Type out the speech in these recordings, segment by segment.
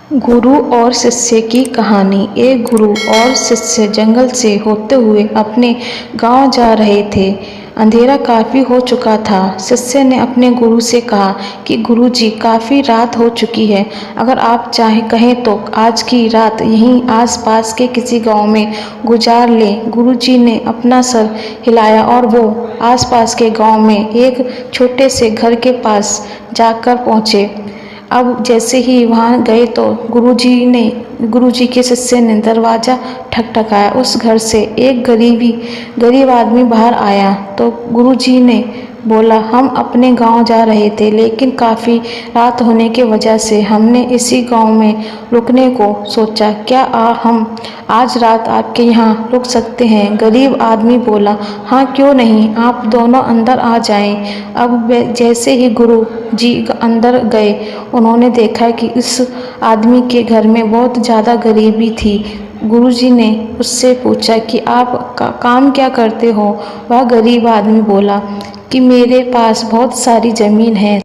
गुरु और शिष्य की कहानी। एक गुरु और शिष्य जंगल से होते हुए अपने गांव जा रहे थे। अंधेरा काफ़ी हो चुका था। शिष्य ने अपने गुरु से कहा कि गुरुजी, काफ़ी रात हो चुकी है, अगर आप कहें तो आज की रात यहीं आसपास के किसी गांव में गुजार लें। गुरुजी ने अपना सर हिलाया और वो आसपास के गांव में एक छोटे से घर के पास जाकर पहुँचे। अब जैसे ही वहाँ गए तो गुरुजी के शिष्य ने दरवाज़ा ठकठकाया। उस घर से एक गरीब आदमी बाहर आया तो गुरुजी ने बोला, हम अपने गांव जा रहे थे, लेकिन काफ़ी रात होने की वजह से हमने इसी गांव में रुकने को सोचा। क्या हम आज रात आपके यहाँ रुक सकते हैं? गरीब आदमी बोला, हाँ क्यों नहीं, आप दोनों अंदर आ जाएं। अब जैसे ही गुरु जी अंदर गए, उन्होंने देखा कि इस आदमी के घर में बहुत ज़्यादा गरीबी थी। गुरुजी ने उससे पूछा कि आप काम क्या करते हो? वह गरीब आदमी बोला कि मेरे पास बहुत सारी ज़मीन है।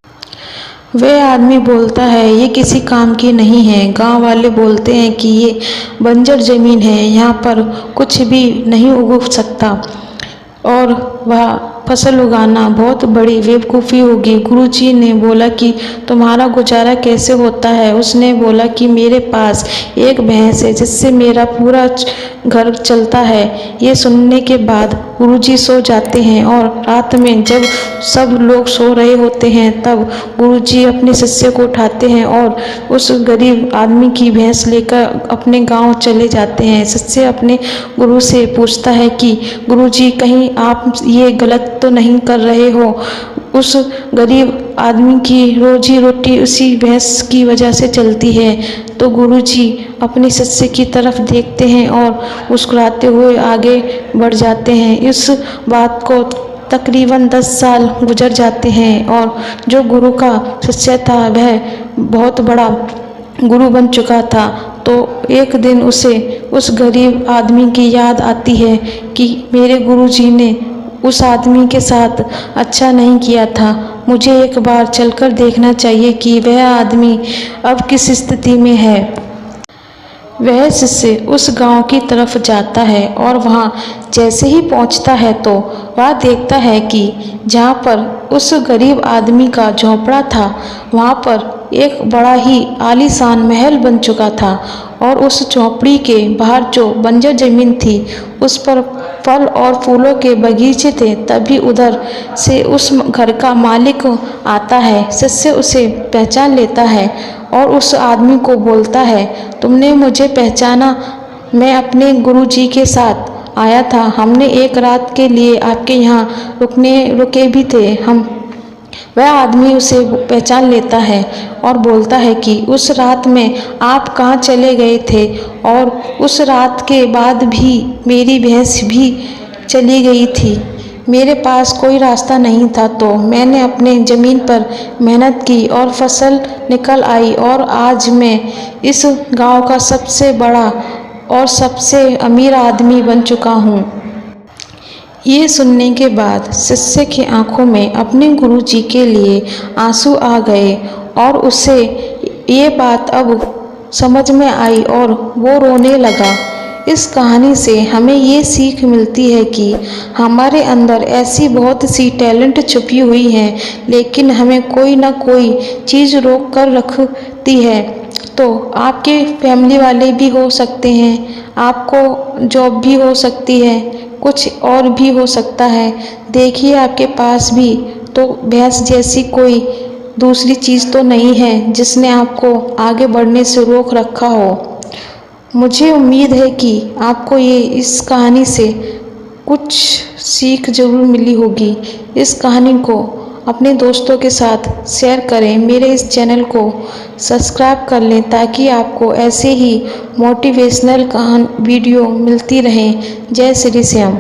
वह आदमी बोलता है, ये किसी काम की नहीं है। गांव वाले बोलते हैं कि ये बंजर ज़मीन है, यहाँ पर कुछ भी नहीं उग सकता और वह फसल उगाना बहुत बड़ी बेवकूफ़ी होगी। गुरुजी ने बोला कि तुम्हारा गुजारा कैसे होता है? उसने बोला कि मेरे पास एक भैंस है जिससे मेरा पूरा घर चलता है। ये सुनने के बाद गुरुजी सो जाते हैं और रात में जब सब लोग सो रहे होते हैं तब गुरुजी अपने शिष्य को उठाते हैं और उस गरीब आदमी की भैंस लेकर अपने गांव चले जाते हैं। शिष्य अपने गुरु से पूछता है कि गुरुजी, कहीं आप ये गलत तो नहीं कर रहे हो? उस गरीब आदमी की रोजी रोटी उसी भैंस की वजह से चलती है। तो गुरुजी अपने शिष्य की तरफ देखते हैं और मुस्कुराते हुए आगे बढ़ जाते हैं। इस बात को तकरीबन 10 साल गुजर जाते हैं और जो गुरु का शिष्य था वह बहुत बड़ा गुरु बन चुका था। तो एक दिन उसे उस गरीब आदमी की याद आती है कि मेरे गुरुजी ने उस आदमी के साथ अच्छा नहीं किया था, मुझे एक बार चलकर देखना चाहिए कि वह आदमी अब किस स्थिति में है। वह शिष्य उस गांव की तरफ जाता है और वहां जैसे ही पहुंचता है तो वह देखता है कि जहां पर उस गरीब आदमी का झोंपड़ा था, वहां पर एक बड़ा ही आलीशान महल बन चुका था और उस झोंपड़ी के बाहर जो बंजर जमीन थी उस पर फल और फूलों के बगीचे थे। तभी उधर से उस घर का मालिक आता है। शिष्य उसे पहचान लेता है और उस आदमी को बोलता है, तुमने मुझे पहचाना? मैं अपने गुरुजी के साथ आया था, हमने एक रात के लिए आपके यहाँ रुके भी थे। वह आदमी उसे पहचान लेता है और बोलता है कि उस रात में आप कहाँ चले गए थे? और उस रात के बाद भी मेरी भैंस भी चली गई थी। मेरे पास कोई रास्ता नहीं था तो मैंने अपने ज़मीन पर मेहनत की और फसल निकल आई और आज मैं इस गांव का सबसे बड़ा और सबसे अमीर आदमी बन चुका हूँ। ये सुनने के बाद शिष्य की आंखों में अपने गुरुजी के लिए आंसू आ गए और उसे ये बात अब समझ में आई और वो रोने लगा। इस कहानी से हमें ये सीख मिलती है कि हमारे अंदर ऐसी बहुत सी टैलेंट छुपी हुई हैं, लेकिन हमें कोई ना कोई चीज़ रोक कर रखती है। तो आपके फैमिली वाले भी हो सकते हैं, आपको जॉब भी हो सकती है, कुछ और भी हो सकता है। देखिए आपके पास भी तो भैंस जैसी कोई दूसरी चीज़ तो नहीं है जिसने आपको आगे बढ़ने से रोक रखा हो। मुझे उम्मीद है कि आपको इस कहानी से कुछ सीख ज़रूर मिली होगी। इस कहानी को अपने दोस्तों के साथ शेयर करें। मेरे इस चैनल को सब्सक्राइब कर लें ताकि आपको ऐसे ही मोटिवेशनल वीडियो मिलती रहें। जय श्री श्याम।